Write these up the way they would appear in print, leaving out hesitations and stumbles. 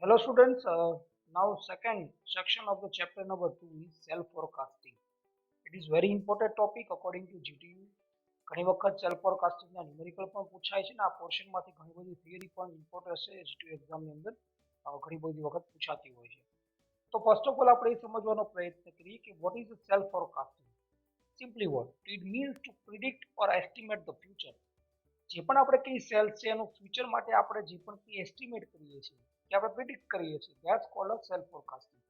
Hello students, now second section of the chapter number 2 is self-forecasting. It is very important topic according to GTU. ઘણી વખત self ફોરકાસ્ટિંગના numerical પણ પૂછાય છે ને આ પોર્શનમાંથી ઘણી બધી થિયરી પણ ઇમ્પોર્ટન્ટ છે GTU એક્ઝામની અંદર ઘણી બધી વખત પૂછાતી હોય છે. તો ફર્સ્ટ ઓફ ઓલ આપણે એ સમજવાનો પ્રયત્ન કરીએ કે what is self forecasting. Simply what it means to predict or estimate the future. જે પણ આપણે કઈ સેલ્સ છે એનું ફ્યુચર માટે આપણે જે પણ કઈ એસ્ટિમેટ કરીએ છીએ કે આપણે પ્રિડિક્ટ કરીએ છીએ that's cold a self forecasting.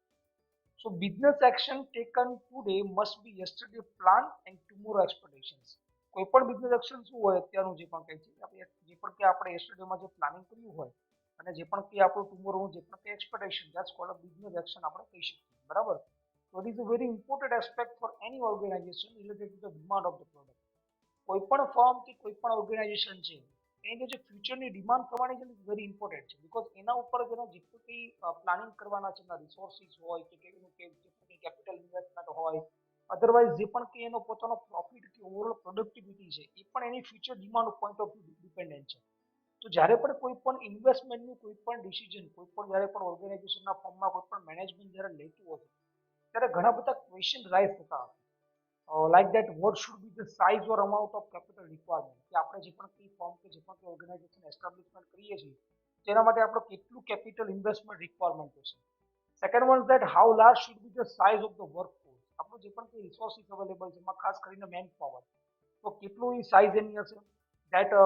So business action taken today must be yesterday plan and tomorrow expectations. કોઈ પણ બિઝનેસ એક્શન શું હોય અત્યારનું જે પણ કઈ છે આપણે જે પણ કે આપણે યસ્ટરડેમાં જે પ્લાનિંગ કર્યું હોય અને જે પણ કે આપણું ટુમોરોનું જે પણ કે expectation that's cold a business action આપણે કહી શકીએ. બરાબર. So it is a very important aspect for any organization related to the demand of the product. કોઈ પણ ફર્મ કે કોઈ પણ ઓર્ગેનાઇઝેશન છે એની જે ફ્યુચરની ડિમાન્ડ કરવાની છે ઇઝ વેરી ઇમ્પોર્ટન્ટ છે બીકોઝ એના ઉપર જેના જેટલું કંઈ પ્લાનિંગ કરવાના છે એના રિસોર્સિસ હોય કે કેવું કે કેપિટલ ઇન્વેસ્ટમેન્ટ હોય અધરવાઇઝ જે પણ કે એનો પોતાનો પ્રોફિટ કે ઓવરઓલ પ્રોડક્ટિવિટી છે એ પણ એની future demand point of view dependent છે. તો જ્યારે પણ કોઈ પણ ઇન્વેસ્ટમેન્ટનું કોઈ પણ ડિસિઝન કોઈ પણ જ્યારે પણ ઓર્ગેનાઇઝેશનના ફોર્મમાં કોઈ પણ મેનેજમેન્ટ જ્યારે લેતું હોય ત્યારે ઘણા બધા ક્વેશ્ચન રાઇઝ થતા હતા. Like that, what should be the size or amount of capital requirement કે આપણે જે પણ કઈ ફોર્મ કે જે પણ કઈ ઓર્ગેનાઇઝેશન એસ્ટાબ્લિશમેન્ટ કરીએ છીએ તેના માટે આપણે કેટલું કેપિટલ ઇન્વેસ્ટમેન્ટ રિક્વાયરમેન્ટ હશે. Second one that how large should be the size of the workforce. આપણું જે પણ કઈ રિસોર્સિસ અવેલેબલ છે એમાં ખાસ કરીને મેન પાવર તો કેટલું એ સાઇઝ એની હશે. That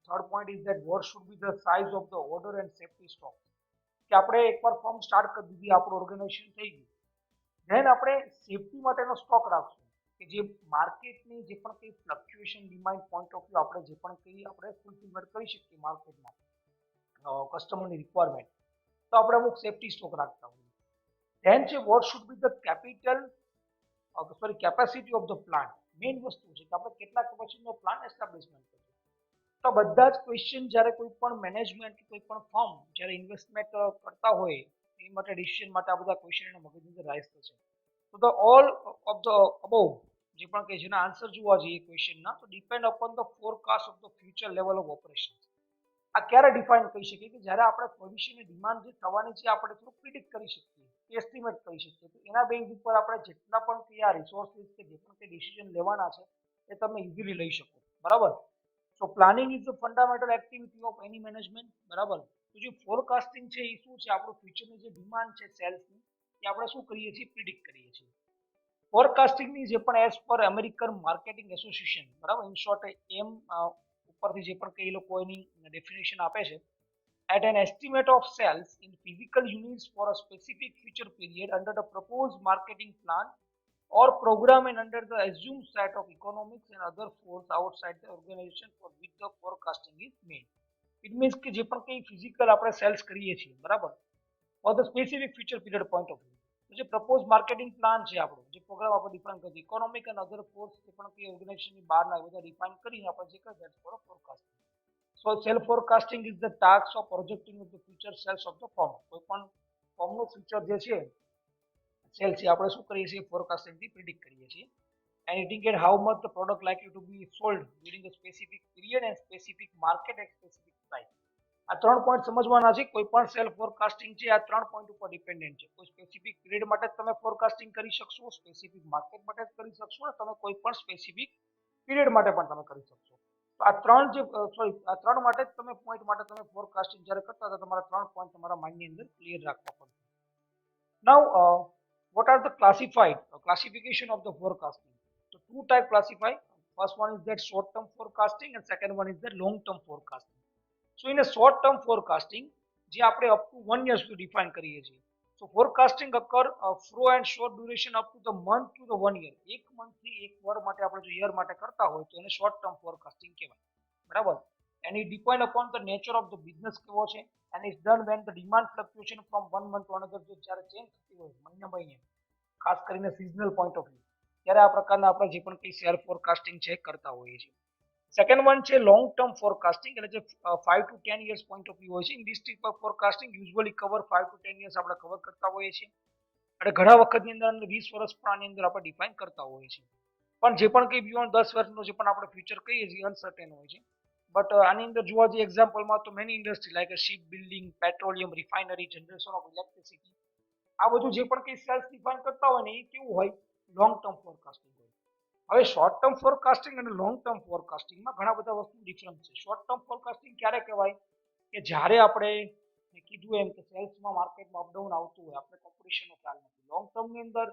third point is that what should be the size of the order and safety stock કે આપણે એકવાર ફોર્મ સ્ટાર્ટ કરી દીધી આપણું ઓર્ગેનાઇઝેશન થઈ ગયું ધેન આપણે સેફ્ટી માટેનો સ્ટોક રાખશું કે જે માર્કેટની જે પણ કંઈ fluctuation demand point of view આપણે જે પણ કંઈ આપણે ફૂલફિલમેન્ટ કરી શકીએ માર્કેટમાં કસ્ટમરની રિક્વાયરમેન્ટ તો આપણે અમુક સેફ્ટી સ્ટોક રાખતા હોઈએ. ધેન છે what should be the capital capacity of the plant. Main વસ્તુ છે કે આપણે કેટલા કેપેસિટીનો પ્લાન એસ્ટાબ્લિશમેન્ટ કરીએ. તો બધા જ ક્વેશ્ચન જ્યારે કોઈ પણ મેનેજમેન્ટ કે કોઈ પણ ફર્મ જ્યારે ઇન્વેસ્ટમેન્ટ કરતા હોય એ માટે ડિસિઝન માટે આ બધા ક્વેશ્ચન એના મગજની અંદર રાઇઝ થશે. તો the all of the above જે પણ કે જેના આન્સર જોવા જઈએ ક્વેશ્ચનના તો depend upon the forecast of the future level of operation. આ ક્યારે ડિફાઇન કરી શકીએ કે જ્યારે આપણે ભવિષ્યની ડિમાન્ડ જે થવાની છે આપણે થોડું પ્રિડિક્ટ કરી શકીએ એસ્ટિમેટ કરી શકીએ તો એના બેઝ ઉપર આપણે જેટલા પણ કે આ રિસોર્સિસ કે જે પણ કે ડિસિઝન લેવાના છે એ તમે ઇઝીલી લઈ શકો. બરાબર. So planning is the fundamental activity of any management. બરાબર. તો જે ફોરકાસ્ટિંગ છે એ શું છે આપણું ફ્યુચરની જે ડિમાન્ડ છે સેલ્સની એ આપણે શું કરીએ છીએ પ્રિડિક્ટ કરીએ છીએ. ફોરકાસ્ટિંગની જે પણ as per American marketing association બરાબર ઇન શોર્ટ એમ ઉપરથી જે પણ કઈ લોકો એની ડેફિનેશન આપે છે at an estimate of sales in physical units for a specific future period under the proposed marketing plan or program and under the assumed set of economics and other force outside the organization for which the forecasting is made. It means કે જે પણ કઈ physical આપણે cells કરીએ છીએ બરાબર for the specific future period point of view તો જે પ્રપોઝ માર્કેટિંગ પ્લાન છે આપણો જે પ્રોગ્રામ આપણે ડિફાઇન કરી ઇકોનોમિક અને અધર ફોર્સ જે પણ કઈ ઓર્ગેનાઇઝેશનની બહારના બધા ડિફાઇન કરીને આપણે જે કરીએ that's for forecasting. So self forecasting is the task of projecting the future sales of the firm. કોઈ પણ ફર્મનું ફ્યુચર જે છે સેલ્સ છે આપણે શું કરીએ છીએ ફોરકાસ્ટિંગ થી પ્રિડિક્ટ કરીએ છીએ and indicate how much the product likely to be sold during a specific period and specific market at specific price. આ ત્રણ પોઈન્ટ સમજવાના છે. કોઈ પણ સેલ્ફ ફોરકાસ્ટિંગ છે આ ત્રણ પોઈન્ટ ઉપર ડિપેન્ડન્ટ છે. કોઈ સ્પેસિફિક પીરિયડ માટે તમે ફોરકાસ્ટિંગ કરી શકશો સ્પેસિફિક માર્કેટ માટે કરી શકશો અને તમે કોઈ પણ સ્પેસિફિક પીરિયડ માટે પણ તમે કરી શકશો. તો આ ત્રણ જે આ ત્રણ માટે તમે પોઈન્ટ માટે તમે ફોરકાસ્ટિંગ જ્યારે કરતા હતા તમારા ત્રણ પોઈન્ટ તમારા માઇન્ડની અંદર ક્લિયર રાખવા પડશે. નાઉ what are the classification of the forecasting? So two type classify. First one is that short term forecasting and second one is the long term forecasting. So in a short term forecasting જે આપણે up to 1 year સુધી define કરીએ છીએ. So forecasting occur through and short duration up to the month to the 1 year. એક month થી એક વર્ષ માટે આપણે જો year માટે કરતા હોય તો એને short term forecasting કહેવાય. બરાબર. And it depend upon the nature of the business કેવો છે and it's done when the demand fluctuation from one month to another જો જ્યારે ચેન્જ થતી હોય મહિને મહિને ખાસ કરીને સિઝનલ પોઈન્ટ ઓફ વ્યૂ ત્યારે આ પ્રકારના આપણે જે પણ કંઈ શેર ફોરકાસ્ટિંગ છે કરતા હોઈએ છીએ. સેકન્ડ વન છે લોંગ ટર્મ ફોરકાસ્ટિંગ એટલે જે 5 to 10 years point of view હોય છે. In this type of forecasting usually cover 5 to 10 years આપણે કવર કરતા હોઈએ છીએ અને ઘણા વખતની અંદર 20 વર્ષ પણ આની અંદર આપણે ડિફાઇન કરતા હોઈએ છીએ. પણ જે પણ કંઈ બિયોન્ડ 10 વર્ષનો જે પણ આપણે ફ્યુચર કહીએ છીએ અનસર્ટેન હોય છે. બટ આની અંદર જોવા જઈએ એક્ઝામ્પલમાં તો many industry like ship building, petroleum, refinery, generation of electricity, આ બધું જે પણ કંઈ સેલ્સ ડિફાઇન કરતા હોય ને એ કેવું હોય, લોંગ ટર્મ ફોરકાસ્ટિંગ હોય. હવે શોર્ટ ટર્મ ફોરકાસ્ટિંગ અને લોંગ ટર્મ ફોરકાસ્ટિંગમાં ઘણા બધા વસ્તુ ડિફરન્સ છે. શોર્ટ ટર્મ ફોરકાસ્ટિંગ ક્યારે કહેવાય કે જ્યારે આપણે કીધું એમ કે સેલ્સમાં માર્કેટમાં અપડાઉન આવતું હોય, આપણે કોમ્પિટિશનનો ખ્યાલ નથી. લોંગ ટર્મની અંદર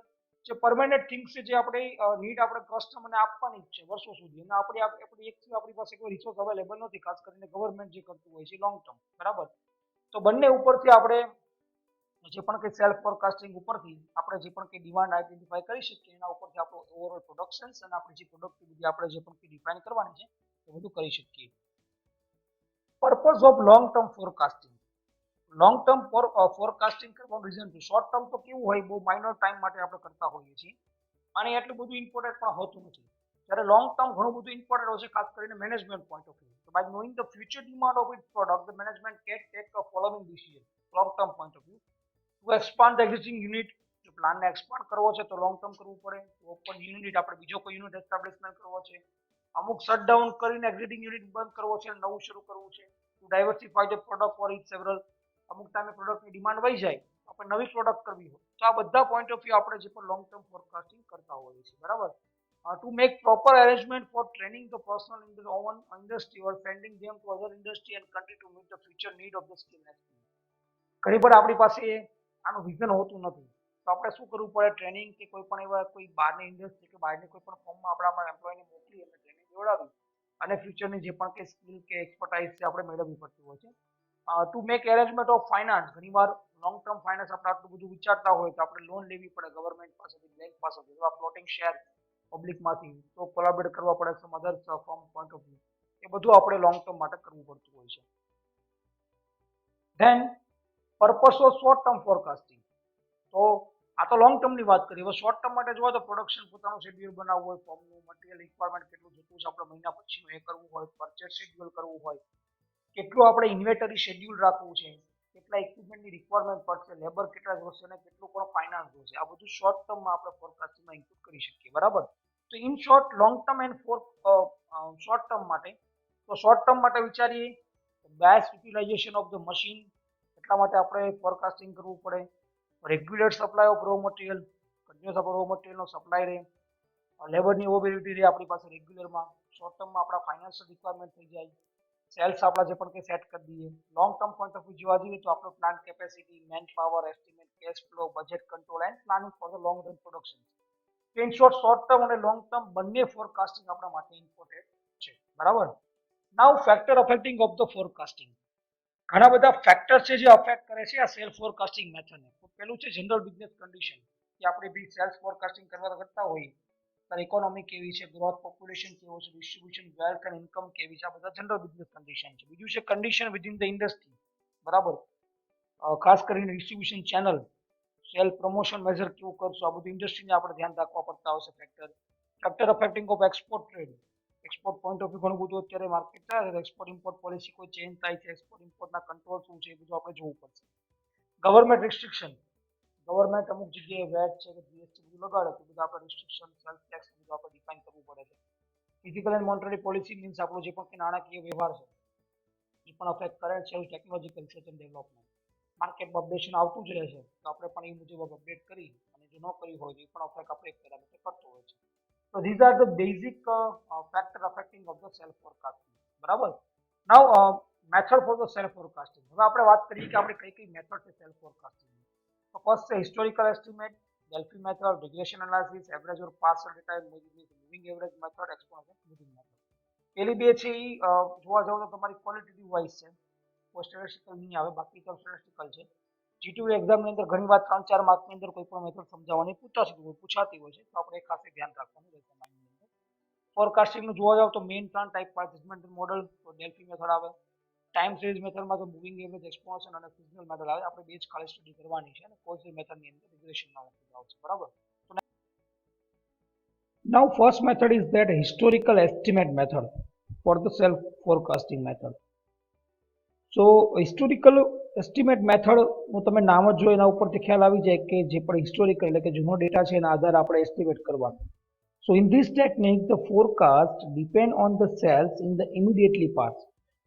જે પરમેનન્ટ થિંગ્સ છે, જે આપણે નીડ આપણે કસ્ટમરને આપવાની જ છે વર્ષો સુધી, અને આપણી પાસે કોઈ રિસોર્સ અવેલેબલ નથી, ખાસ કરીને ગવર્મેન્ટ જે કરતું હોય છે લોંગ ટર્મ, બરાબર. તો બંને ઉપરથી આપણે જે પણ કંઈ સેલ્ફ ફોરકાસ્ટિંગ ઉપરથી આપણે જે પણ કંઈ ડિમાન્ડ આઈડેન્ટિફાઈ કરી શકીએ, એના ઉપરથી આપણું ઓવરઓલ પ્રોડક્શન અને આપણી જે પ્રોડક્ટિવિટી આપણે જે પણ કંઈ ડિફાઇન કરવાની છે એ બધું કરી શકીએ. Purpose of long term forecasting. Long term forecasting કરવાનું રીઝન છે. શોર્ટ ટર્મ તો કેવું હોય, બહુ માઇનર ટાઈમ માટે આપણે કરતા હોઈએ છીએ અને એટલું બધું ઇમ્પોર્ટન્ટ પણ હોતું નથી. જ્યારે લોંગ ટર્મ ઘણું બધું ઇમ્પોર્ટન્ટ હોય છે, ખાસ કરીને મેનેજમેન્ટ પોઈન્ટ ઓફ વ્યૂ. તો by knowing the future demand of its product, the management can take the following decision long term point of view. To expand the existing unit, જો પ્લાનને expand કરવો છે તો લોંગ ટર્મ કરવું પડે. તો open unit, આપણે બીજો કોઈ યુનિટ એસ્ટાબ્લિશમેન્ટ કરવો છે, અમુક શટડાઉન કરીને એક્ઝિસ્ટિંગ યુનિટ બંધ કરવો છે, નવું શરૂ કરવું છે. To diversify the product for each several, અમુક ટાઈમે પ્રોડક્ટની ડિમાન્ડ વહી જાય, આપણે નવી પ્રોડક્ટ કરવી હોય, તો આ બધા પોઈન્ટ ઓફ વ્યૂ આપણે જે પણ લોંગ ટર્મ ફોરકાસ્ટિંગ કરતા હોઈએ છીએ, બરાબર. To make proper arrangement for training the personal in the own industry or sending them to other industry and country to meet the future need of the skill experience. ઘણી વાર આપણી પાસે આનું vision હોતું નથી, તો આપણે શું કરવું પડે, ટ્રેનિંગ કે કોઈ પણ એવા કોઈ બહારની ઇન્ડસ્ટ્રી કે બહારની કોઈ પણ ફોર્મમાં આપણા એમ્પ્લોયને મોકલી અને ટ્રેનિંગ દેવડાવી અને ફ્યુચરની જે પણ કંઈ સ્કિલ કે એક્સપર્ટાઇઝ છે આપણે મેળવવી પડતી હોય છે. To make arrangement of finance. ઘણીવાર લોંગ ટર્મ ફાઇનાન્સ આપણે આટલું બધું વિચારતા હોય તો આપણે લોન લેવી પડે ગવર્મેન્ટ પાસેથી, બેંક પાસેથી, અથવા ફ્લોટિંગ શેર પબ્લિકમાંથી, તો કોલાબરેટ કરવા પડે some other firm point of view. એ બધું આપણે લોંગ ટર્મ માટે કરવું પડતું હોય છે. Then purpose of short term forecasting. તો આ તો લોંગ ટર્મની વાત કરી. હવે શોર્ટ ટર્મ માટે જોવા તો પ્રોડક્શન પોતાનું શેડ્યુલ બનાવવું હોય, ફોર્મનું મટીરિયલ રિક્વાયરમેન્ટ કેટલું જોતું છે આપણે મહિના પછીનું એ કરવું હોય, પરચેસ શેડ્યુલ કરવું હોય, કેટલું આપણે ઇન્વેન્ટરી શેડ્યુલ રાખવું છે, કેટલા ઇક્વિપમેન્ટની રિક્વાયરમેન્ટ પડશે, લેબર કેટલા જોશે અને કેટલું પણ ફાઇનાન્સ જોશે, આ બધું શોર્ટ ટર્મમાં આપણે ફોરકાસ્ટિંગમાં ઇન્ક્લુડ કરી શકીએ, બરાબર. તો in short long term and short term માટે, તો શોર્ટ ટર્મ માટે વિચારીએ best utilization of the machine, એટલા માટે આપણે ફોરકાસ્ટિંગ કરવું પડે. Regular supply of raw material, continuous આપણે રો મટીરિયલનો સપ્લાય રહે, લેબરની અવેલેબિલિટી રહે આપણી પાસે રેગ્યુલરમાં. શોર્ટ ટર્મમાં આપણા ફાઇનાન્શિયલ રિક્વાયરમેન્ટ થઈ જાય, સેલ્સ આપણા જે પણ કંઈ સેટ કરી દઈએ. Long term point of view જોવા જઈએ તો આપણો plan capacity, man power, estimate, cash flow, budget control and planning for the long run production. In short short term અને લોંગ ટર્મ બંને ફોરકાસ્ટિંગ આપણા માટે ઇમ્પોર્ટન્ટ છે, બરાબર. Now factor affecting of the forecasting. ઘણા બધા ફેક્ટર છે જે અફેક્ટ કરે છે આ સેલ્ફ ફોરકાસ્ટિંગ મેથડને. તો પહેલું છે જનરલ બિઝનેસ કન્ડિશન, કે આપણે બી સેલ્સ ફોરકાસ્ટિંગ કરતા હોઈએ ત્યારે ઇકોનોમી કેવી છે, ગ્રોથ, પોપ્યુલેશન કેવો છે, ડિસ્ટ્રીબ્યુશન, વેલ્થ એન્ડ ઇન્કમ કેવી છે, આ બધા જનરલ બિઝનેસ કન્ડિશન છે. બીજું છે કન્ડિશન વિધિન ધ ઇન્ડસ્ટ્રી, બરાબર. ખાસ કરીને distribution channel, cell promotion major કેવું કરશું, આ બધું ઇન્ડસ્ટ્રીને આપણે ધ્યાન રાખવા પડતા હોય છે factor. Factor affecting of export trade, export point of view ઘણું બધું અત્યારે માર્કેટ ચાલે છે, એક્સપોર્ટ ઇમ્પોર્ટ પોલિસી કોઈ ચેન્જ થાય છે, એક્સપોર્ટ ઇમ્પોર્ટના કંટ્રોલ શું છે, એ બધું આપણે જોવું પડશે. ગવર્મેન્ટ રિસ્ટ્રિક્શન, ગવર્મેન્ટ અમુક જગ્યાએ વેટ છે કે જીએસટી બધું લગાડે તો બધું આપણે રિસ્ટ્રિક્શન, સેલ્ફ ટેક્સ બધું આપણે ડિફાઇન કરવું પડે છે. Physical and monetary policy means આપણો જે પણ નાણાકીય વ્યવહાર છે એ પણ અફેક્ટ કરે છે. ટેકનોલોજીકલ રિસર્ચ એન્ડ ડેવલપમેન્ટ, માર્કેટમાં અપડેશન આવતું જ રહે છે તો આપણે પણ એ મુજબ અપડેટ કરી, અને જો ન કર્યું હોય તો એ પણ અફેક્ટ આપણે એક પેરામીટર કરતો હોય છે. So these are the basic factor affecting of the self forecasting, બરાબર. Now method for the self forecasting. હવે આપણે વાત કરીએ કે આપણે કઈ કઈ મેથડ છે સેલ્ફ ફોરકાસ્ટિંગ. તો ફર્સ્ટ છે historical estimate, Delphi method, regression analysis, average or past data, moving average method, exponential smoothing method. પેલી બે છે એ જોવા જાવ તો તમારી ક્વોલિટેટિવ વાઇઝ છે, કોઈ સ્ટેટિસ્ટિકલ નહીં આવે, બાકી તો સ્ટેટિસ્ટિકલ છે. જીટીયુ એક્ઝામની અંદર ઘણીવાર 3-4 માર્કની અંદર કોઈ પણ મેથડ સમજાવવાની પૂછાતી હોય છે, તો આપણે એ ખાસ ધ્યાન રાખવાનું રહેશે માઇન્ડની અંદર. ફોરકાસ્ટિંગનું જોવા જાવ તો main 3 type pass judgemental model, તો ડેલ્ફી મેથડ આવે. ટાઈમ સિરીઝ મેથડમાં તો મૂવિંગ એવરેજ, એક્સપોનેન્શિયલ અને સિઝનલ મેથડ આવે. આપણે બે જ ખાલી સ્ટડી કરવાની છે અને કોઝલ મેથડની અંદર રિગ્રેશનના મેથડ આવશે, બરાબર. Now first method is that historical estimate method for the self forecasting method. So historical estimate method નું તમે નામ જ જો એના ઉપરથી ખ્યાલ આવી જાય કે જે પણ હિસ્ટોરિકલ એટલે કે જૂનો ડેટા છે એના આધારે આપણે એસ્ટિમેટ કરવાનું. So in this technique the forecast depend on the sales in the immediately past.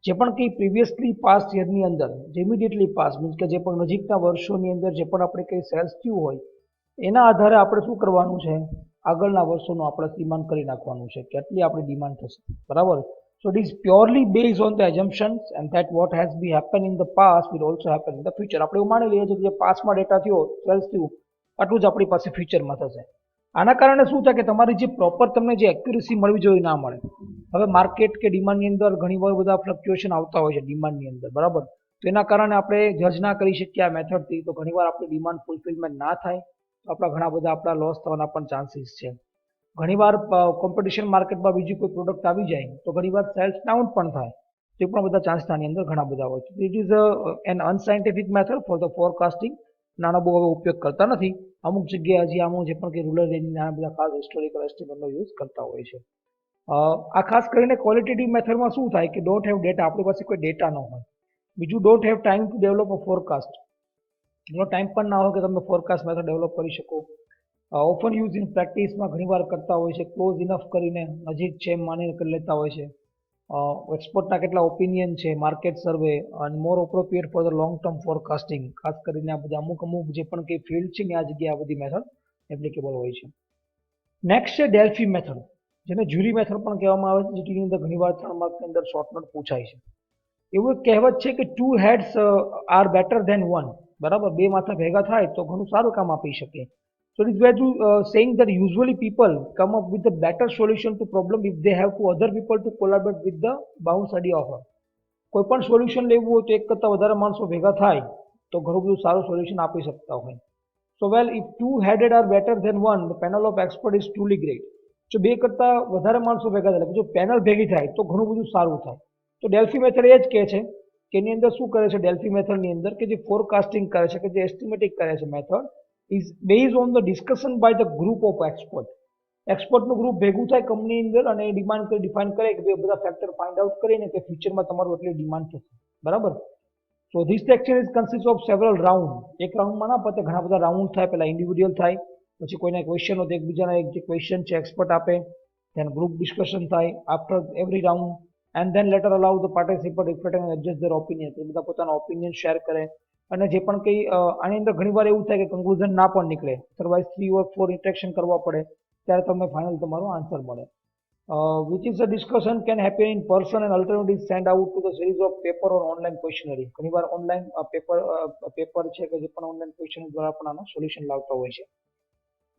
જે પણ કંઈ પ્રીવિયસલી પાસ્ટ યરની અંદર જે ઇમિડિયેટલી પાસ મીન્સ કે જે પણ નજીકના વર્ષોની અંદર જે પણ આપણે કંઈ સેલ્સ થયું હોય એના આધારે આપણે શું કરવાનું છે, આગળના વર્ષોનું આપણે ડિમાન્ડ કરી નાખવાનું છે, કેટલી આપણી ડિમાન્ડ થશે, બરાબર. So it is purely based on the assumptions and that what has been happened in the past will also happen in the future. આપણે એવું માની લઈએ છીએ કે જે પાસ્ટમાં ડેટા થયો સેલ્સ થયું આટલું જ આપણી પાસે ફ્યુચરમાં થશે. આના કારણે શું થાય કે તમારી જે પ્રોપર તમને જે એક્યુરેસી મળવી જોઈએ ના મળે. હવે માર્કેટ કે ડિમાન્ડની અંદર ઘણી વાર બધા ફ્લક્ચ્યુએશન આવતા હોય છે ડિમાન્ડની અંદર, બરાબર. તો એના કારણે આપણે જજ ના કરી શકીએ આ મેથડથી, તો ઘણીવાર આપણી ડિમાન્ડ ફૂલફિલમેન્ટ ના થાય તો આપણા ઘણા બધા આપણા લોસ થવાના પણ ચાન્સીસ છે. ઘણીવાર કોમ્પિટિશન માર્કેટમાં બીજી કોઈ પ્રોડક્ટ આવી જાય તો ઘણીવાર સેલ્સ ડાઉન પણ થાય, તે પણ બધા ચાન્સ આની અંદર ઘણા બધા હોય છે. It is an unscientific method for the forecasting. નાનો બહુ હવે ઉપયોગ કરતા નથી, અમુક જગ્યાએ હજી આમાં જે પણ કે રૂરલ એરિયાના બધા ખાસ હિસ્ટોરિકલ એસ્ટિમેટનો યુઝ કરતા હોય છે. આ ખાસ કરીને ક્વોલિટેટિવ મેથડમાં શું થાય કે ડોન્ટ હેવ ડેટા, આપણી પાસે કોઈ ડેટા ન હોય. બીજું don't have time to develop a forecast, એનો ટાઈમ પણ ના હોય કે તમે ફોરકાસ્ટ મેથડ ડેવલપ કરી શકો. ઓફન યુઝ ઇન પ્રેક્ટિસમાં ઘણીવાર કરતા હોય છે, ક્લોઝ ઇનફ કરીને નજીક છે એમ માનીને કરી લેતા હોય છે. એક્સપર્ટના કેટલા ઓપિનિયન છે, માર્કેટ સર્વે અને more appropriate for the long term forecasting. ખાસ કરીને આ બધા અમુક જે પણ કંઈ ફિલ્ડ છે ને આ જગ્યાએ આ બધી મેથડ એપ્લિકેબલ હોય છે. નેક્સ્ટ છે ડેલ્ફી મેથડ, જેને જ્યુરી મેથડ પણ કહેવામાં આવે છે, જેની અંદર ઘણીવાર 3 માર્કની અંદર શોર્ટ નોટ પૂછાય છે. એવું એક કહેવત છે કે 2 heads આર બેટર ધેન 1, બરાબર. 2 માથા ભેગા થાય તો ઘણું સારું કામ આપી શકે. So it is where to saying that usually people come up with a better solution to problem if they have to other people to collaborate with the bounce idea offer. કોઈ પણ સોલ્યુશન લેવું હોય તો એક કરતાં વધારે માણસો ભેગા થાય તો ઘણું બધું સારું સોલ્યુશન આપી શકતા હોય. So well, if 2 headed are better than 1, the panel of expert is truly great. જો 2 કરતાં વધારે માણસો ભેગા થાય, જો પેનલ ભેગી થાય તો ઘણું બધું સારું થાય. તો ડેલ્ફી મેથડ એ જ કહે છે કે એની અંદર શું કરે છે, ડેલ્ફી મેથડની અંદર કે જે ફોરકાસ્ટિંગ કરે છે કે જે એસ્ટિમેટિક કરે છે method is based on the discussion by the group of expert. એક્સપર્ટનું ગ્રુપ ભેગું થાય કંપની અંદર અને ડિમાન્ડ કરી ડિફાઇન કરે કે ભાઈ બધા ફેક્ટર ફાઇન્ડ આઉટ કરીને કે ફ્યુચરમાં તમારું એટલી ડિમાન્ડ થશે, બરાબર. So this section is consist of several round. એક રાઉન્ડમાં ના પતે, ઘણા બધા રાઉન્ડ થાય. પહેલા ઇન્ડિવિડ્યુઅલ થાય, પછી કોઈના ક્વેશ્ચન હોય તો એકબીજાના એક જે ક્વેશ્ચન છે એક્સપર્ટ આપે, then ગ્રુપ ડિસ્કશન થાય after every round, and then later allow the participant reflect and adjust their opinion. એ બધા પોતાના ઓપિનિયન શેર કરે અને જે પણ કંઈ આની અંદર ઘણીવાર એવું થાય કે કન્ક્લુઝન ના પણ નીકળે, અધરવાઇઝ 3 or 4 ઇન્ટરેક્શન કરવા પડે ત્યારે તમને ફાઇનલ તમારો આન્સર મળે. Which is a discussion can happen in person and alternatively send out to the series of paper or online questionnaire. ઘણીવાર ઓનલાઈન પેપર છે કે જે પણ ઓનલાઈન ક્વેશ્ચન દ્વારા પણ આનો સોલ્યુશન લાવતા હોય છે.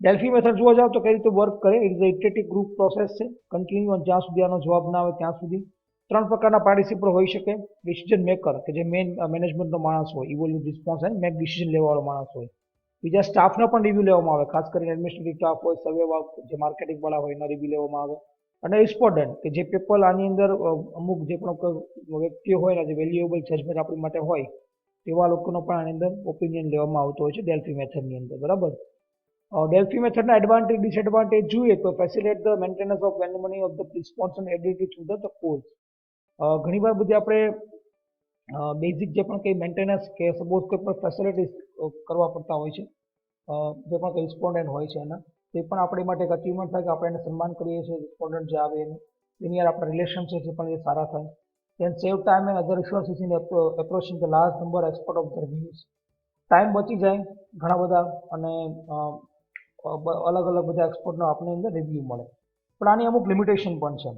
ડેલ્ફી મેથડ જોવા જાવ તો કઈ રીતે વર્ક કરે, it is a iterative group process છે, કન્ટિન્યુ જ્યાં સુધી આનો જવાબ ના આવે ત્યાં સુધી. 3 પ્રકારના પાર્ટિસિપન્ટ હોઈ શકે. ડિસિઝન મેકર કે જે મેઇન મેનેજમેન્ટનો માણસ હોય, ઇવોલ્યુટ રિસ્પોન્સ એન્ડ મેક ડિસિઝન લેવાવાળો માણસ હોય. બીજા સ્ટાફના પણ રિવ્યુ લેવામાં આવે, ખાસ કરીને એડમિનિસ્ટ્રેટિવ સ્ટાફ હોય, સર્વે જે માર્કેટિંગ વાળા હોય એના રિવ્યુ લેવામાં આવે. અને રિસ્પોન્ડન્ટ કે જે પીપલ આની અંદર અમુક જે પણ વ્યક્તિઓ હોય ને જે વેલ્યુએબલ જજમેન્ટ આપણી માટે હોય તેવા લોકોનો પણ આની અંદર ઓપિનિયન લેવામાં આવતો હોય છે ડેલ્ફી મેથડની અંદર, બરાબર. ડેલ્ફી મેથડના એડવાન્ટેજ ડિસએડવાન્ટેજ જોઈએ to facilitate the maintenance of memory of the response and એડિટી થ્રુ ધ કોર્સ. ઘણીવાર બધી આપણે બેઝિક જે પણ કંઈ મેન્ટેનન્સ કે સપોઝ કોઈ પણ ફેસિલિટીઝ કરવા પડતા હોય છે, જે પણ કંઈ રિસ્પોન્ડન્ટ હોય છે એના, તે પણ આપણી માટે એક અચીવમેન્ટ થાય કે આપણે એને સન્માન કરીએ છીએ રિસ્પોન્ડન્ટ જે આવે એનું, એની યાર આપણા રિલેશન છે પણ એ સારા થાય. Then save time and other resources in approaching the large number expert of the reviews. Time બચી જાય ઘણા બધા અને અલગ અલગ બધા એક્સપર્ટનો આપણે અંદર રિવ્યૂ મળે. પણ આની અમુક લિમિટેશન પણ છે,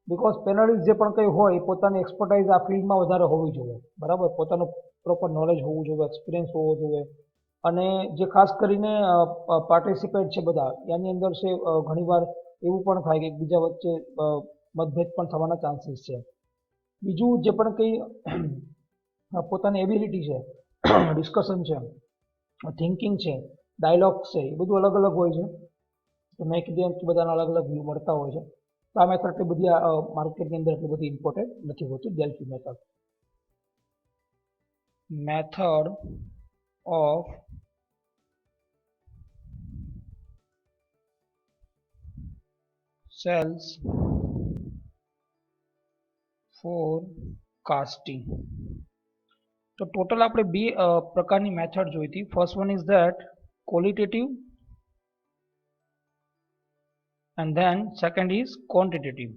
બિકોઝ પેનલિસ્ટ જે પણ કંઈ હોય એ પોતાની એક્સપર્ટાઇઝ આ ફિલ્ડમાં વધારે હોવી જોઈએ, બરાબર. પોતાનું પ્રોપર નોલેજ હોવું જોઈએ, એક્સપિરિયન્સ હોવો જોઈએ. અને જે ખાસ કરીને પાર્ટિસિપેટ છે બધા એની અંદર છે ઘણીવાર એવું પણ થાય કે એકબીજા વચ્ચે મતભેદ પણ થવાના ચાન્સીસ છે. બીજું જે પણ કંઈ પોતાની એબિલિટી છે, ડિસ્કશન છે, થિંકિંગ છે, ડાયલોગ્સ છે, એ બધું અલગ અલગ હોય છે. તો મેં કીધું એમ બધાના અલગ અલગ વ્યૂ મળતા હોય છે. તો આ મેથડ એટલી બધી માર્કેટની અંદર એટલી બધી ઇમ્પોર્ટન્ટ નથી હોતી. Delphi method of sales forecasting. તો ટોટલ આપણે 2 પ્રકારની મેથડ જોઈ હતી. First one is that qualitative and then second is quantitative,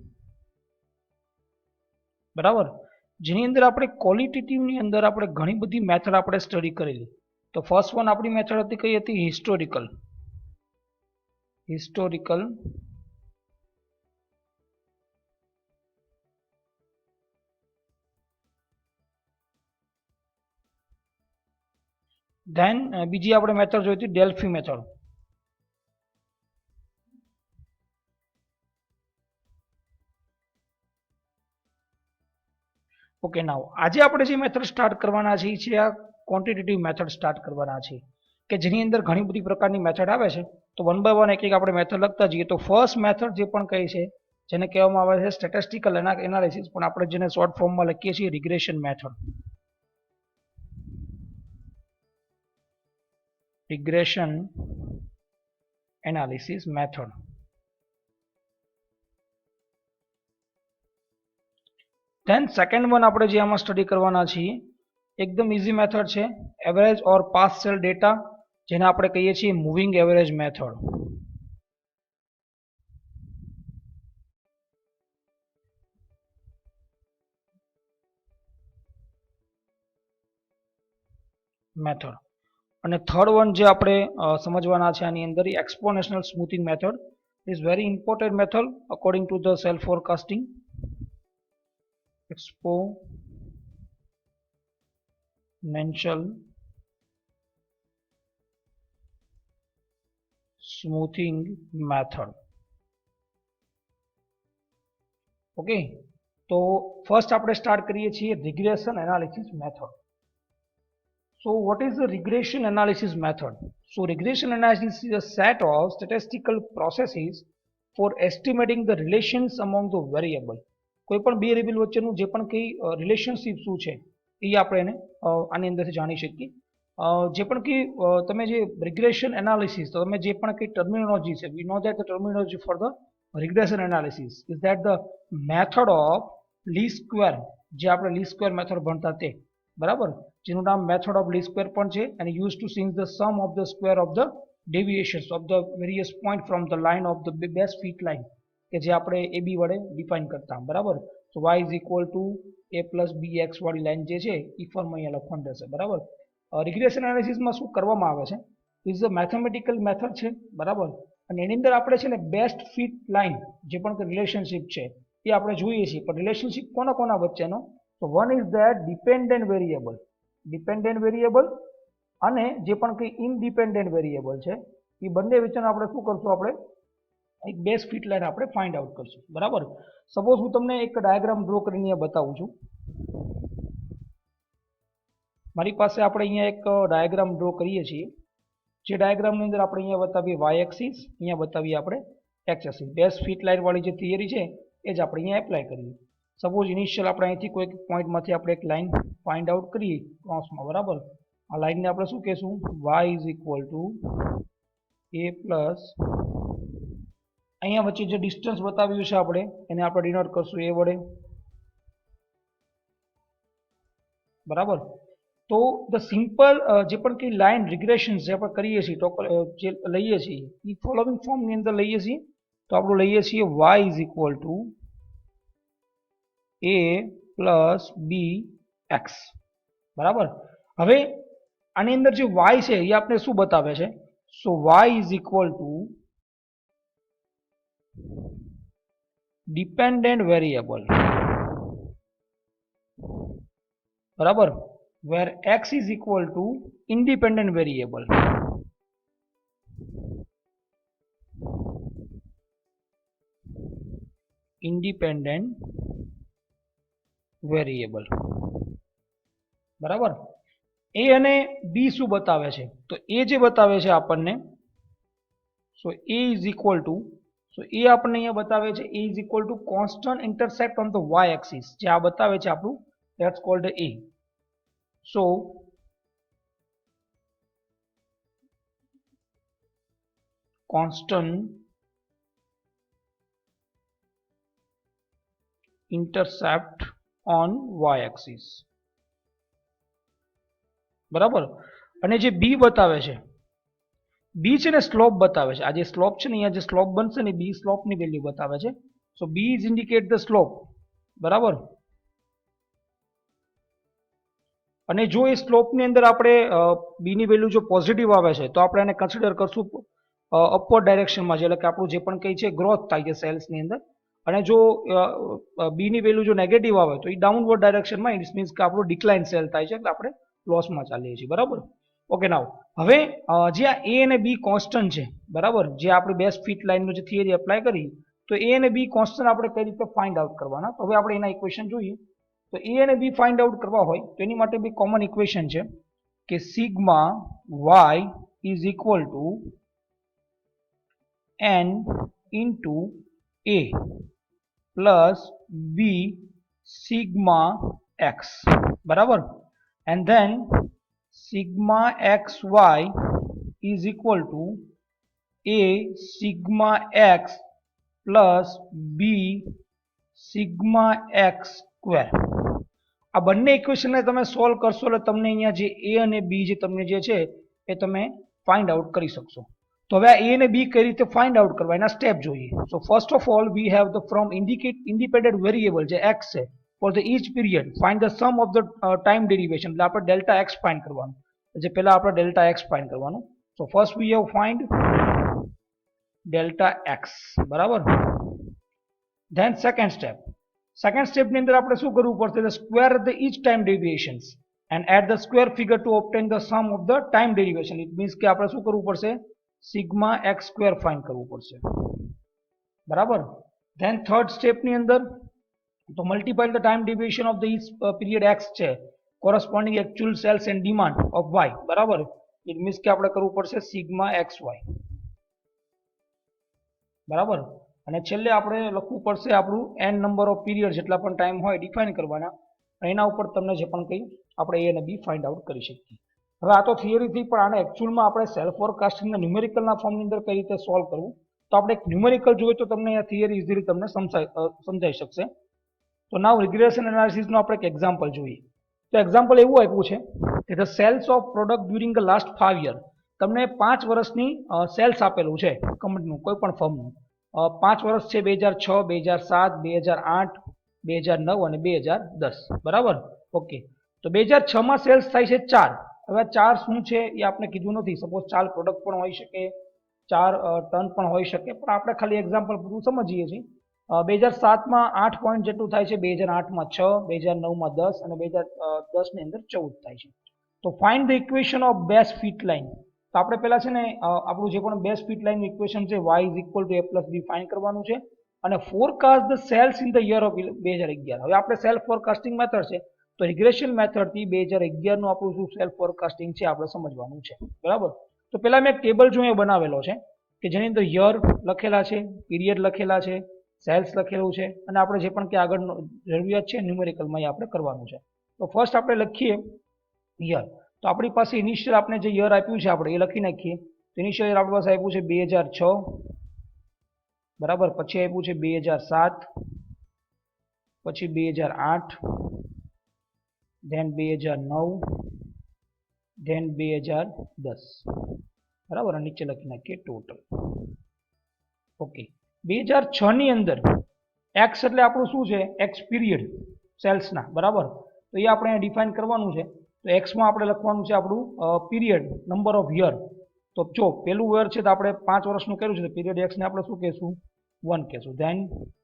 બરાબર. જેની અંદર આપણે ક્વોલિટેટિવની અંદર આપણે ઘણી બધી મેથડ આપણે સ્ટડી કરેલી. તો ફર્સ્ટ વન આપણી મેથડ હતી કઈ હતી? હિસ્ટોરિકલ. ધેન બીજી આપણે મેથડ જોઈ હતી ડેલ્ફી મેથડ. ઓકે, નાવ આજે આપણે જે મેથડ સ્ટાર્ટ કરવાના છીએ છે આ ક્વોન્ટિટેટિવ મેથડ સ્ટાર્ટ કરવાના છે કે જેની અંદર ઘણી બધી પ્રકારની મેથડ આવે છે. તો વન બાય વન એક એક આપણે મેથડ લખતા જઈએ. તો ફર્સ્ટ મેથડ જે પણ કહે છે જેને કહેવામાં આવે છે સ્ટેટિસ્ટિકલ એનાલિસિસ, પણ આપણે જેને શોર્ટ ફોર્મમાં લખીએ છીએ regression method. Regression analysis method. Than second one આપણે જે આમાં સ્ટડી કરવાના છીએ એકદમ ઇઝી મેથડ છે એવરેજ ઓર પાસ સેલ ડેટા, જેને આપણે કહીએ છીએ મૂવિંગ એવરેજ મેથડ. અને થર્ડ વન જે આપણે સમજવાના છે આની અંદર exponential smoothing method is very important method according to the self forecasting. exponential smoothing method. Okay, તો ફર્સ્ટ આપણે સ્ટાર્ટ કરીએ છીએ regression analysis method. So what is the regression analysis method? So regression analysis is a set of statistical processes for estimating the relations among the variable. કોઈ પણ બે variable વચ્ચેનું જે પણ કઈ રિલેશનશિપ શું છે એ આપણે એને આની અંદરથી જાણી શકીએ. જે પણ કે તમે જે રિગ્રેશન એનાલિસિસ, તો તમે જે પણ કઈ ટર્મિનોલોજી છે, we know that the terminology for the regression analysis is that the method of least square, જે આપણે લીસ્ટ સ્ક્વેર મેથડ ભણતા તે, બરાબર, જેનું નામ મેથડ ઓફ લીસ્ટ સ્ક્વેર પણ છે, અને use to sing the sum of the square of the deviations of the various point from the line of the best fit line, કે જે આપણે એ બી વડે ડિફાઇન કરતા, બરાબર. તો y is equal to a plus B X વાળી line જે છે એ ફોર્મમાં અહીંયા લખવાનું રહેશે, બરાબર. રિગ્રેશન એનાલિસિસમાં શું કરવામાં આવે છે? ઇઝ અ મેથેમેટિકલ મેથડ છે, બરાબર, અને એની અંદર આપણે છે ને બેસ્ટ ફિટ લાઇન જે પણ રિલેશનશિપ છે એ આપણે જોઈએ છીએ. પણ રિલેશનશિપ કોના કોના વચ્ચેનો? તો one is that dependent variable અને જે પણ કંઈ ઇનડિપેન્ડન્ટ વેરિયેબલ છે એ બંને વચ્ચેનો આપણે શું કરશું? આપણે એક બેસ્ટ ફિટ લાઈન આપણે ફાઇન્ડ આઉટ કરશું, બરાબર. સપોઝ હું તમને એક ડાયાગ્રામ ડ્રો કરીને બતાવું છું. મારી પાસે આપણે અહીંયા એક ડાયાગ્રામ ડ્રો કરીએ છીએ, જે ડાયાગ્રામની અંદર આપણે અહીંયા બતાવીએ વાય એક્સિસ, અહીંયા બતાવીએ આપણે x axis. Best fit line વાળી જે થિયરી છે એ જ આપણે અહીંયા એપ્લાય કરીએ. સપોઝ ઇનિશિયલ આપણે અહીંથી કોઈ પોઈન્ટમાંથી આપણે એક લાઈન ફાઇન્ડ આઉટ કરીએ ક્રોસમાં, બરાબર. આ લાઈનને આપણે શું કહેશું? Y is equal to A plus, અહીંયા વચ્ચે જે ડિસ્ટન્સ બતાવ્યું છે આપણે એને આપણે ડિનોટ કરશું એ વડે, બરાબર. તો ધ સિમ્પલ જે પણ કઈ લાઈન રિગ્રેશન જે આપણે કરીએ છીએ જે લઈએ છીએ એ ફોલોવિંગ ફોર્મની અંદર લઈએ છીએ. તો આપણું લઈએ છીએ y is equal to a plus B X, બરાબર. હવે આની અંદર જે y છે એ આપણે શું બતાવે છે? સો y is equal two dependent variable, બરાબર, where x is equal to independent variable. બરાબર. એ અને બી શું બતાવે છે? તો એ જે બતાવે છે આપણને, so a is equal to, so a આપણને અહીંયા બતાવે છે a is equal to constant intercept on the y axis, જે આ બતાવે છે આપણું, that's called a. So constant intercept on y axis, બરાબર. અને જે બી બતાવે છે, બી છે ને સ્લોપ બતાવે છે. આ જે સ્લોપ છે ને અહીંયા જે સ્લોપ બનશે ને બી સ્લોપની વેલ્યુ બતાવે છે. So b is indicate the slope, બરાબર. અને જો એ સ્લોપની અંદર આપણે બીની વેલ્યુ જો પોઝિટિવ આવે છે તો આપણે એને કન્સિડર કરશું અપવર્ડ ડાયરેક્શનમાં, એટલે કે આપણું જે પણ કંઈ છે ગ્રોથ થાય છે સેલ્સની અંદર. અને જો બીની વેલ્યુ જો નેગેટિવ આવે તો એ ડાઉનવર્ડ ડાયરેક્શનમાં, ઇટ મીન્સ કે આપણું ડિક્લાઇન સેલ થાય છે, એટલે આપણે લોસમાં ચાલીએ છીએ. બરાબર. ઓકે, નાવ હવે જે આ એ અને બી કોન્સ્ટન્ટ છે, બરાબર, જે આપણે બેસ્ટ ફિટ લાઇનનો જે થિયરી એપ્લાય કરી, તો એ અને બી કોન્સ્ટન્ટ આપણે કઈ રીતે ફાઇન્ડ આઉટ કરવાના, તો હવે આપણે એના ઇક્વેશન જોઈએ. તો એ અને બી ફાઇન્ડ આઉટ કરવા હોય તો એની માટે બી કોમન ઇક્વેશન છે કે sigma y is equal to n into a plus b sigma x, બરાબર. And then sigma x y is equal to a sigma x plus b sigma x square. આ બંને ઇક્વેશનને તમે સોલ્વ કરશો એટલે તમને અહીંયા જે એ અને બી જે તમને જે છે એ તમે ફાઇન્ડ આઉટ કરી શકશો. તો હવે આ એ અને બી કઈ રીતે ફાઇન્ડ આઉટ કરવા એના સ્ટેપ જોઈએ. So first of all we have the from independent variable જે એક્સ છે for the each period find the sum of the time derivation, એટલે આપણે ડેલ્ટા એક્સ ફાઇન્ડ કરવાનું. જે પહેલા આપણે ડેલ્ટા એક્સ ફાઇન્ડ કરવાનું. So first we have find delta x, બરાબર. ધેન સેકન્ડ સ્ટેપની અંદર આપણે શું કરવું પડશે, the square the each time derivations and add the square figure to obtain the sum of the time derivation. It means કે આપણે શું કરવું પડશે, સિગ્મા એક્સ સ્ક્વેર ફાઇન્ડ કરવું પડશે, બરાબર. ધેન થર્ડ સ્ટેપની અંદર તો multiply the time derivation of the each period x છે corresponding actual sales and demand of y, બરાબર. ઇટ મીન્સ કે આપણે કરવું પડશે સિગ્મા એક્સ વાય, બરાબર. અને છેલ્લે આપણે લખવું પડશે આપણું n નંબર ઓફ પીરિયડ જેટલા પણ ટાઈમ હોય ડિફાઇન કરવાના, અને એના ઉપર તમને જે પણ કંઈ આપણે એ અને બી ફાઇન્ડ આઉટ કરી શકીએ. હવે આ તો થિયરીથી, પણ આને એકચ્યુઅલમાં આપણે સેલ્ફ ફોરકાસ્ટિંગના ન્યુમેરિકલના ફોર્મની અંદર કઈ રીતે સોલ્વ કરવું, તો આપણે એક ન્યુમેરિકલ જોઈએ તો તમને આ થિયરી ઇઝીલી તમને સમજાઈ શકશે. તો નાવ રિગ્રેશન એનાલિસિસનો આપણે એક એક્ઝામ્પલ જોઈએ. તો એક્ઝામ્પલ એવું આપ્યું છે કે the sales of product during the last 5 year. તમને 5 વર્ષની સેલ્સ આપેલું છે કંપનીનું, કોઈ પણ ફર્મનું. 5 વર્ષ છે 2006, 2007, 2008, 2009 અને 2010, બરાબર. ઓકે, તો 2006માં સેલ્સ થાય છે 4. હવે 4 શું છે એ આપણે કીધું નથી. સપોઝ 4 પ્રોડક્ટ પણ હોઈ શકે, 4 ટન પણ હોઈ શકે, પણ આપણે ખાલી એક્ઝામ્પલ પૂરું સમજીએ છીએ. 2007માં 8 પોઈન્ટ જેટલું થાય છે, 2008માં 6, 2009માં 10 અને 2010ની અંદર 14 થાય છે. તો find the equation of best fit line. તો આપણે પહેલા છે ને આપણું જે પણ બેસ્ટ ફિટ લાઇન ઇક્વેશન છે y is equal to a plus B find કરવાનું છે, અને forecast the sales in the year of 2011. હવે આપણે સેલ્ફ ફોરકાસ્ટિંગ મેથડ છે, તો રિગ્રેશન મેથડથી 2011નું આપણું શું સેલ્ફ ફોરકાસ્ટિંગ છે આપણે સમજવાનું છે, બરાબર. તો પહેલા મેં એક ટેબલ જો બનાવેલો છે કે જેની અંદર યર લખેલા છે, પીરિયડ લખેલા છે, સેલ્સ લખેલું છે, અને આપણે જે પણ કે આગળ જરૂરિયાત છે ન્યુમેરિકલમાં એ આપણે કરવાનું છે. તો ફર્સ્ટ આપણે લખીએ યર. તો આપણી પાસે ઇનિશિયલ આપણે જે યર આપ્યું છે આપણે એ લખી નાખીએ. તો ઇનિશિયલ યર આપણી પાસે આપ્યું છે 2006, બરાબર. પછી આપ્યું છે 2007, પછી 2008, ધેન 2009, ધેન 2010, બરાબર. નીચે લખી નાખીએ ટોટલ. ઓકે, 2006 ની અંદર એક્સ એટલે આપણું શું છે, એક્સ પીરિયડ સેલ્સના, બરાબર. તો એ આપણે ડિફાઇન કરવાનું છે. તો એક્સમાં આપણે લખવાનું છે આપણું પીરિયડ નંબર ઓફ યર. તો જો પેલું યર છે તો આપણે 5 વર્ષનું કર્યું છે, તો પીરિયડ એક્સને આપણે શું કહેશું, 1 કહેશું, ધેન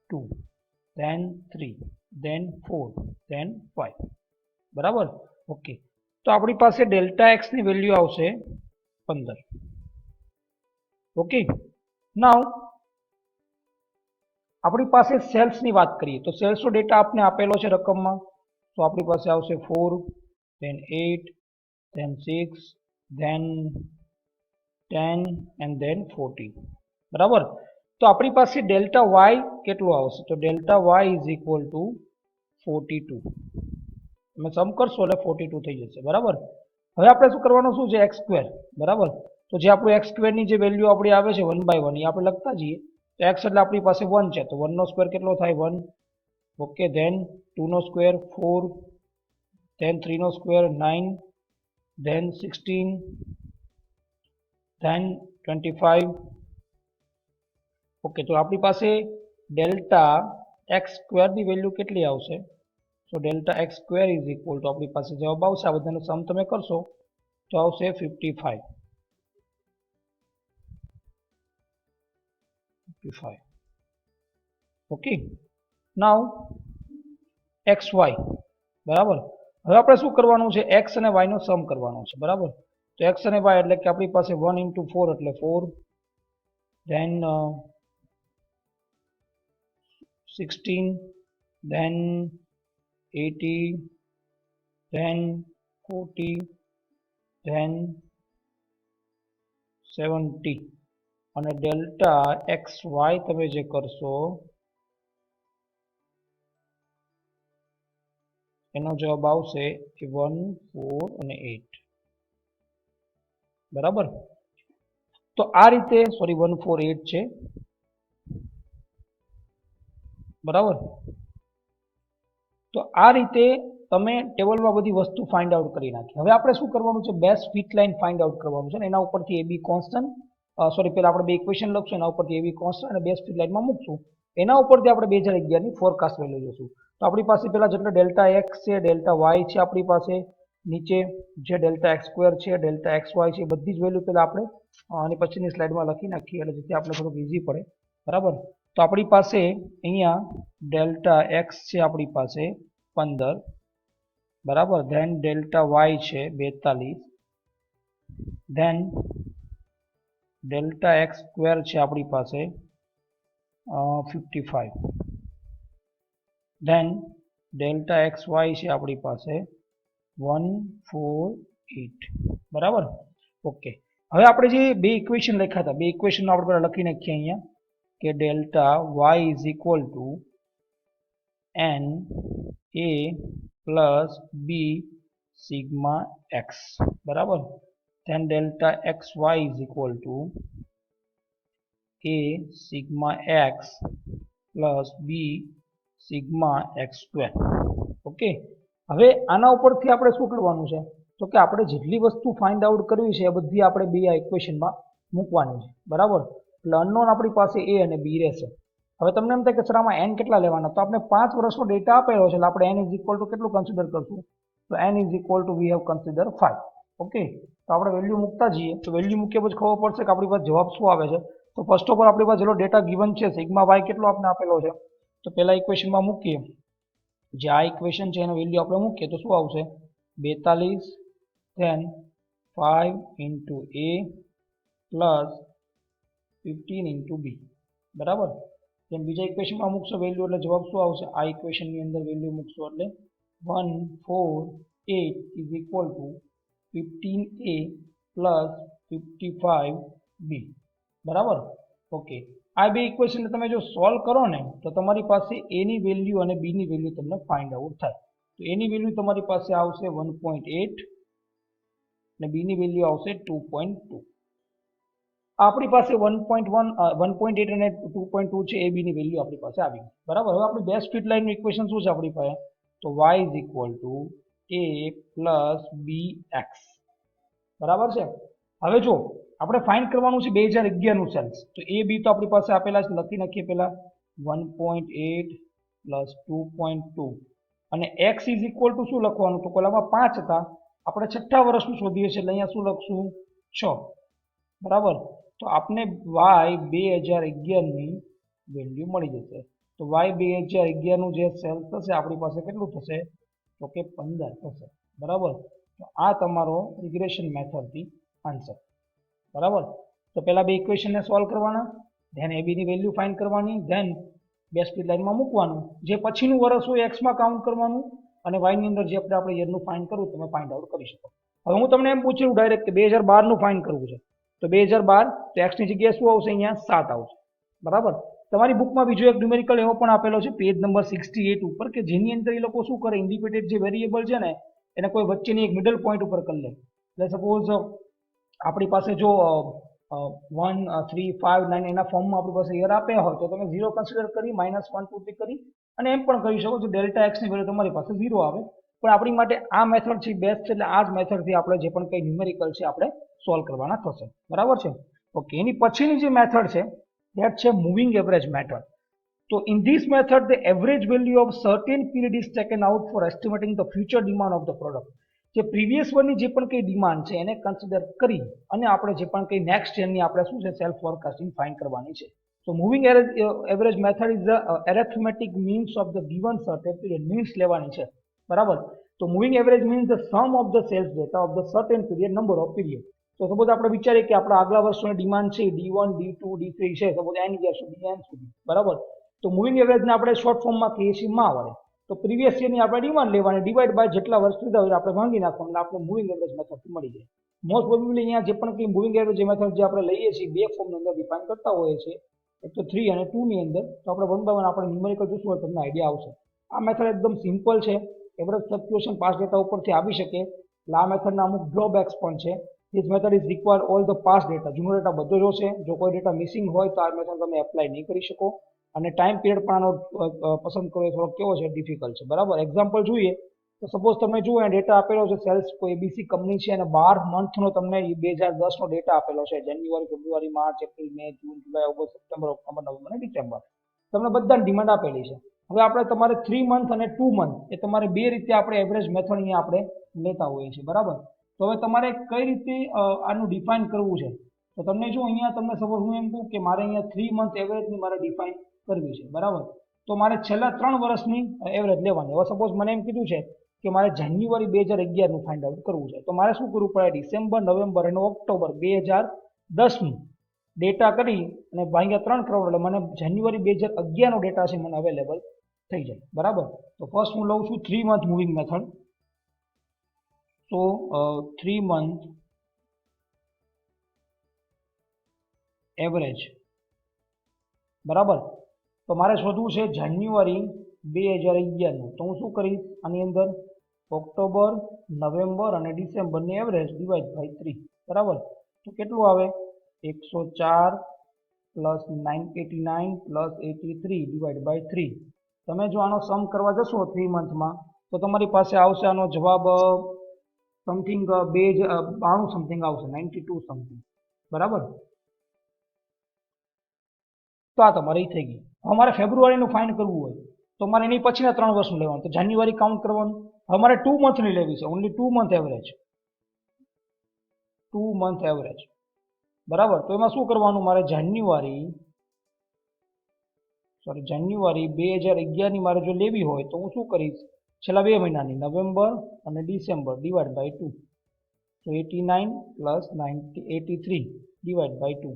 2, ધેન 3, ધેન 4, ધેન 5, બરાબર. ઓકે, તો આપણી પાસે ડેલ્ટા એક્સની વેલ્યુ આવશે 15. ઓકે, નાવ આપણી પાસે સેલ્સની વાત કરીએ તો સેલ્સનો ડેટા આપને આપેલો છે રકમમાં. તો આપણી પાસે આવશે 4, then 8, then 6, then 10 and then 14, બરાબર. તો આપણી પાસે ડેલ્ટા વાય કેટલું આવશે, તો delta Y is equal to 42. તમે સમ કરશો એટલે 42 થઈ જશે, બરાબર. હવે આપણે શું કરવાનું શું છે, એક્સ સ્ક્વેર, બરાબર. તો જે આપણું એક્સ સ્ક્વેરની જે વેલ્યુ આપણી આવે છે 1/1 એ આપણે લખતા જઈએ. તો એક્સ એટલે આપણી પાસે 1 છે, તો 1 નો સ્ક્વેર કેટલો થાય, 1. ઓકે, ધેન 2 નો સ્ક્વેર 4, ધેન 3 નો સ્ક્વેર 9, ધેન 16, ધેન 25. ઓકે, તો આપણી પાસે ડેલ્ટા એક્સ સ્ક્વેરની વેલ્યુ કેટલી આવશે, so delta x square is equal to આપણી પાસે જવાબ આવશે, આ બધાનો સમ તમે કરશો તો આવશે 55. ઓકે, નાઉ એક્સ વાય, બરાબર. હવે આપણે શું કરવાનું છે, એક્સ અને વાય નો સમ કરવાનો છે, બરાબર. તો એક્સ અને વાય એટલે કે આપણી પાસે 1 into 4 એટલે 4, then 16, then 80, then 40, then 70 અને ડેલ્ટા એક્સ વાય તમે જે કરશો એનો જવાબ આવશે 1, 4 અને 8, બરાબર. તો આ રીતે, સોરી 1, 4, 8 છે, બરાબર. તો આ રીતે તમે ટેબલમાં બધી વસ્તુ ફાઇન્ડ આઉટ કરી નાખી. હવે આપણે શું કરવાનું છે, best fit line find out કરવાનું છે, એના ઉપરથી એ બી કોન્સ્ટન્ટ, સોરી પહેલા આપણે બે ઇક્વેશન લખશું, એના ઉપરથી એ બી કોન્સ્ટન્ટ અને બેસ્ટ ફિટ લાઇનમાં મૂકશું, એના ઉપરથી આપણે 2011 ની ફોરકાસ્ટ વેલ્યુ જોશું. તો આપણી પાસે પેલા જેટલો ડેલ્ટા એક્સ છે, ડેલ્ટા વાય છે, આપણી પાસે નીચે જે ડેલ્ટા એક્સ સ્ક્વેર છે, ડેલ્ટા એક્સ વાય છે, બધી જ વેલ્યુ પહેલા આપણે આની પછીની સ્લાઇડમાં લખી નાખીએ એટલે જેથી આપણે થોડુંક ઈઝી પડે, બરાબર. તો આપણી પાસે અહીંયા ડેલ્ટા એક્સ છે આપણી પાસે 15, બરાબર. ધેન ડેલ્ટા વાય છે 42, ધેન ડેલ્ટા એક્સ સ્ક્વેર છે આપણી પાસે 55, ધેન ડેલ્ટા એક્સ વાય છે આપણી પાસે 148, બરાબર. ઓકે, હવે આપણે જે બે ઇક્વેશન લખ્યા હતા, બે ઇક્વેશન આપણે પહેલા લખી નાખીએ અહીંયા કે delta Y is equal to n a plus b sigma x, બરાબર. Then delta x y is equal to a sigma x plus b sigma x square. Okay, હવે આના ઉપરથી આપણે શું કરવાનું છે, તો કે આપણે જેટલી વસ્તુ ફાઇન્ડ આઉટ કરવી છે એ બધી આપણે બે આ ઇક્વેશનમાં મૂકવાની છે, બરાબર. એટલે અનનોન આપણી પાસે એ અને બી રહેશે. હવે તમને એમ થાય કે સર આમાં એન કેટલા લેવાના, તો આપણે 5 વર્ષનો ડેટા આપેલો છે એટલે આપણે એન ઇઝ ઇક્વલ ટુ કેટલું કન્સિડર કરશું, તો N is equal to we have consider 5. Okay, તો આપણે વેલ્યુ મૂકતા જઈએ, તો વેલ્યુ મૂક્યા પછી ખબર પડશે કે આપણી પાસે જવાબ શું આવે છે. તો ફર્સ્ટ ઓફ ઓલ આપણી પાસે જેટલો ડેટા ગિવન છે સિગ્મા વાય કેટલો આપણે આપેલો છે, તો પહેલા ઇક્વેશનમાં મૂકીએ, જે આ ઇક્વેશન છે એનો વેલ્યુ આપણે મૂકીએ તો શું આવશે 42, then 5 into a plus 15 into b, બરાબર. જેમ બીજા ઇક્વેશનમાં મૂકશો વેલ્યુ એટલે જવાબ શું આવશે, આ ઇક્વેશનની અંદર વેલ્યુ મૂકશો એટલે 148 is equal two 15a plus 55b, બરાબર. ઓકે, આ બે ઇક્વેશન તમે જો સોલ્વ કરો ને તો તમારી પાસે a ની વેલ્યુ અને b ની વેલ્યુ તમને ફાઇન્ડ આઉટ થાય. તો a ની વેલ્યુ તમારી પાસે આવશે 1.8 અને b ની વેલ્યુ આવશે 2.2. આપણી પાસે 1.1, 1.8 અને 2.2 છે, એ બી ની વેલ્યુ આપણી પાસે આવી, બરાબર. હવે આપણી બેસ્ટ ફિટ લાઇનનું ઇક્વેશન શું છે આપણી પાસે, તો y is equal to a plus B X, બરાબર છે. હવે જો આપણે ફાઇન્ડ કરવાનું છે 2011 નું સેલ્સ, તો એ બી તો આપણી પાસે આપેલા છે, લખી નાખીએ પહેલા 1.8 પ્લસ 2.2 અને x ઇઝ ઇક્વલ ટુ શું લખવાનું, તો પેલામાં 5 હતા, આપણે છઠ્ઠા વર્ષનું શોધીએ છીએ એટલે અહીંયા શું લખશું 6, બરાબર. તો આપને y 2011 ની વેલ્યુ મળી જશે. તો y 2011 નું જે સેલ્સ થશે આપણી પાસે કેટલું થશે, તો કે 15 થશે, બરાબર. તો આ તમારો રિગ્રેશન મેથડથી આન્સર, બરાબર. તો પહેલા બે ઇક્વેશનને સોલ્વ કરવાના, ધેન એ બી ની વેલ્યુ ફાઇન્ડ કરવાની, ધેન બેસ્ટ ફિટ લાઇનમાં મૂકવાનું, જે પછીનું વર્ષ હોય એક્સમાં કાઉન્ટ કરવાનું અને વાય ની અંદર જે આપણે યરનું ફાઇન્ડ કરવું તમે ફાઇન્ડ આઉટ કરી શકો. હવે હું તમને એમ પૂછ્યું ડાયરેક્ટ કે 2012 નું ફાઇન્ડ કરવું છે, તો 2012 તો એક્સ ની જગ્યાએ શું આવશે, અહીંયા 7 આવશે, બરાબર. તમારી બુકમાં બીજો એક ન્યુમેરિકલ એવો પણ આપેલો છે પેજ નંબર 68 ઉપર કે જેની અંદર એ લોકો શું કરે, ઇન્ડિપેન્ડન્ટ જે વેરિયેબલ છે ને એને કોઈ વચ્ચેની એક મિડલ પોઈન્ટ ઉપર કરી લે. એટલે સપોઝ આપણી પાસે જો 1, 3, 5, 9 એના ફોર્મમાં આપણી પાસે યર આપ્યા હોય તો તમે 0 કન્સિડર કરી, -1, 2, 3 કરી અને એમ પણ કરી શકો છો ડેલ્ટા એક્સ ની વેલ્યુ તમારી પાસે 0 આવે. પણ આપણી માટે આ મેથડ છે બેસ્ટ, એટલે આ જ મેથડથી આપણે જે પણ કંઈ ન્યુમેરિકલ છે આપણે સોલ્વ કરવાના થશે, બરાબર છે. ઓકે, એની પછીની જે મેથડ છે ધેટ છે moving average method. So in this method, the average value of certain period is taken out for estimating the future demand of the product. જે પ્રીવિયસ વનની જે પણ કઈ ડિમાન્ડ છે એને કન્સિડર કરી અને આપણે જે પણ કઈ નેક્સ્ટ યરની આપણે શું છે સેલ્ફ ફોરકાસ્ટિંગ ફાઇન્ડ કરવાની છે. So moving average method is the arithmetic means of the given certain period. means લેવાની છે બરાબર. તો moving average means the sum of the sales data of the certain period number of period. તો suppose આપણે વિચારીએ કે આપણા આગલા વર્ષોની ડિમાન્ડ છે D1 D2 D3 છે સપોઝ n યર સુધી n સુધી બરાબર. તો મૂવિંગ એવરેજને આપણે શોર્ટ ફોર્મમાં કહીએ છીએ માં આવે. તો પ્રીવિયસ યરની આપણે ડિમાન્ડ લેવાની ડિવાઈડ બાય જેટલા વર્ષ લીધા હોય આપણે ભાંગી નાખવાનું એટલે આપણે મૂવિંગ એવરેજ મેથડ મળી જાય. મોસ્ટ પ્રોબેબલી અહીંયા જે પણ કંઈ મૂવિંગ એવરેજ મેથડ જે આપણે લઈએ છીએ બે ફોર્મની અંદર ડિફાઇન કરતા હોઈએ છીએ, એક તો 3 અને 2 ની અંદર. તો આપણે 1 બાય 1 આપણે ન્યુમેરિકલ જોશું એટલે તમને આઈડિયા આવશે. આ મેથડ એકદમ સિમ્પલ છે. એવરેજ ફ્લક્ચ્યુએશન પાસ્ટ ડેટા ઉપરથી આવી શકે એટલે આ મેથડના અમુક ડ્રોબેક્સ પણ છે. This method is require all the past data. જૂનો ડેટા બધો જોશે. જો કોઈ ડેટા મિસિંગ હોય તો આ મેથડ તમે એપ્લાય નહીં કરી શકો. અને ટાઈમ પિરિયડ પણ આનો પસંદ કરવો થોડો કેવો છે ડિફિકલ્ટ છે બરાબર. એક્ઝામ્પલ જોઈએ તો સપોઝ તમે જુઓ ડેટા આપેલો છે સેલ્સ કોઈ એબીસી કંપની છે અને 12 મંથનો તમને 2010 નો ડેટા આપેલો છે. જાન્યુઆરી, ફેબ્રુઆરી, માર્ચ, એપ્રિલ, મે, જૂન, જુલાઈ, ઓગસ્ટ, સપ્ટેમ્બર, ઓક્ટોબર, નવેમ્બર અને ડિસેમ્બર તમને બધાની ડિમાન્ડ આપેલી છે. હવે આપણે તમારે 3 મંથ અને 2 મંથ એ તમારે બે રીતે આપણે એવરેજ મેથડ અહીંયા આપણે લેતા હોઈએ છીએ બરાબર. તો હવે તમારે કઈ રીતે આનું ડિફાઇન કરવું છે તો તમને જો અહીંયા તમને સપોઝ હું એમ કહું કે મારે અહીંયા 3 મંથ એવરેજની મારે ડિફાઇન કરવી છે બરાબર. તો મારે છેલ્લા 3 વર્ષની એવરેજ લેવાની. હવે સપોઝ મને એમ કીધું છે કે મારે જાન્યુઆરી 2011 નું ફાઇન્ડ આઉટ કરવું છે તો મારે શું કરવું પડે? ડિસેમ્બર, નવેમ્બર અને ઓક્ટોબર 2010 નું ડેટા કરી અને ભાગ્યા 3 કરોડ એટલે મને જાન્યુઆરી 2011 નો ડેટા છે મને અવેલેબલ થઈ જાય બરાબર. તો ફર્સ્ટ હું લઉં છું 3 મંથ મૂવિંગ મેથડ. તો 3 મંથ એવરેજ બરાબર. તો મારે શોધવું છે જાન્યુઆરી 2011 નું. તો હું શું કરીશ આની અંદર ઓક્ટોબર, નવેમ્બર અને ડિસેમ્બરની એવરેજ ડિવાઈડ બાય 3 બરાબર. તો કેટલું આવે? 104 પ્લસ 989 પ્લસ 83 ડિવાઈડ બાય 3. તમે જો આનો સમ કરવા જશો 3 મંથમાં તો તમારી પાસે આવશે આનો જવાબ સમથિંગ 92 સમથિંગ આવશે, 92 સમથિંગ બરાબર. તો આ તમારી થઈ ગઈ. હવે મારે ફેબ્રુઆરીનું ફાઇન્ડ કરવું હોય તો મારે એની પછીના 3 વર્ષનું લેવાનું. તો જાન્યુઆરી કાઉન્ટ કરવાનું. હવે મારે 2 મંથની લેવી છે, only 2 month average. 2 month average બરાબર. તો એમાં શું કરવાનું? મારે જાન્યુઆરી 2011 ની મારે જો લેવી હોય તો હું શું કરીશ? છેલ્લા 2 મહિનાની નવેમ્બર અને ડિસેમ્બર ડિવાઈડ બાય 2. તો 89 પ્લસ 83 ડિવાઈડ બાય 2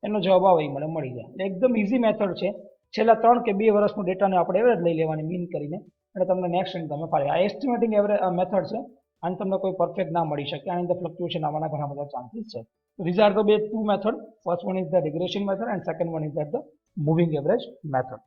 એનો જવાબ આવે એ મને મળી જાય. એકદમ ઇઝી મેથડ છે. છેલ્લા 3 કે 2 વર્ષનો ડેટાને આપણે એવરેજ લઈ લેવાની મીન કરીને અને તમને નેક્સ્ટ તમે ફાળે. આ એસ્ટિમેટિંગ એવરેજ મેથડ છે. આને તમને કોઈ પરફેક્ટ ના મળી શકે. આની અંદર ફ્લક્ચ્યુએશન આવવાના ઘણા બધા ચાન્સીસ છે. These are the two methods. First one is the regression method and second one is the moving average method.